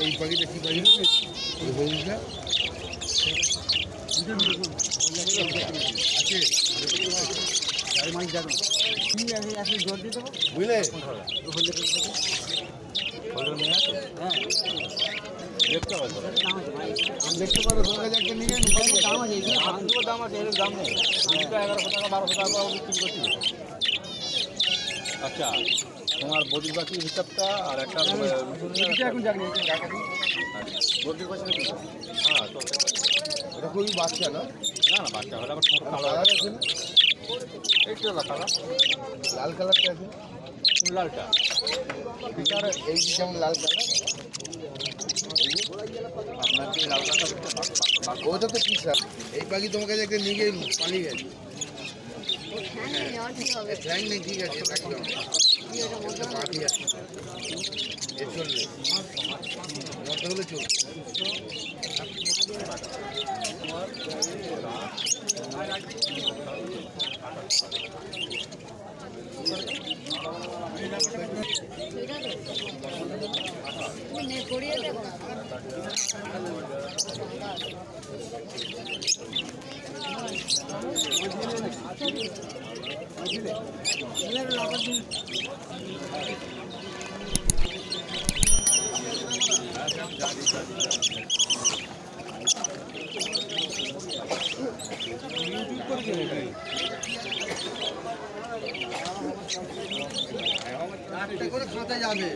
এই পাখিটা কি পাখি বুঝলে দেখতে পারো দাম আছে এর দাম নেই 1100 টাকা 1200 টাকা বিক্রি করছি। আচ্ছা তোমার বদির বাকির হিসাবটা আর একটা এখন জানি বদির বাকি হ্যাঁ তো এটা খুবই বাচ্চা না না না বাচ্চা হলে আবার কালার আছে না এইটা কালার লাল কালারটা আছে লালটা ভিতরে এই যেমন লাল কালার আপনার কি লাল কালারটা ওটা তো কি স্যার এই পাখি তোমার কাছে একটা নিয়ে গিয়ে পালিয়ে গেছে ঠ্যাং নেই ঠিক আছে পাখি আছে এ চলবে হলে চলবে করে খাতে যাবে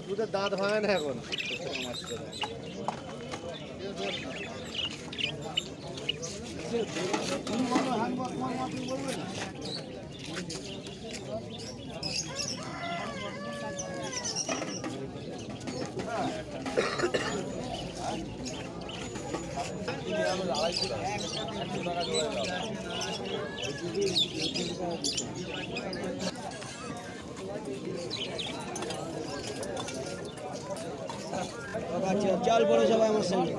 দুধের দাঁত ভাঙে না এখন চল পড়ে সবাই আমার সঙ্গে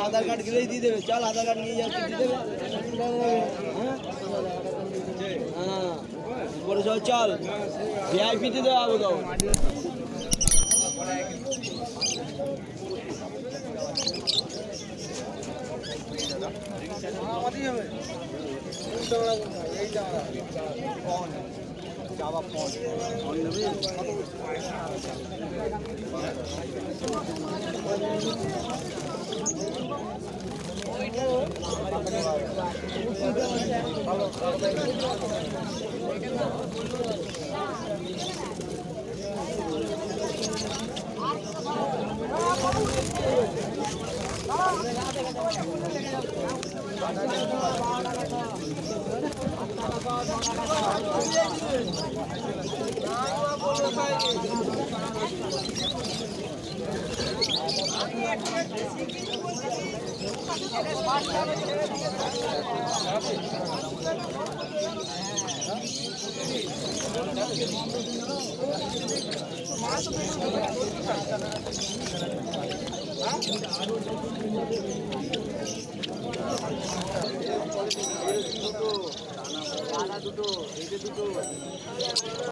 আধার কার্ড গেলেই দিয়ে দেবে চল আধার কার্ড নিয়ে যাচ্ছে দিয়ে দেবে হ্যাঁ পরে সবাই চল ভিআইপিতে দেওয়া হবে তো দুটো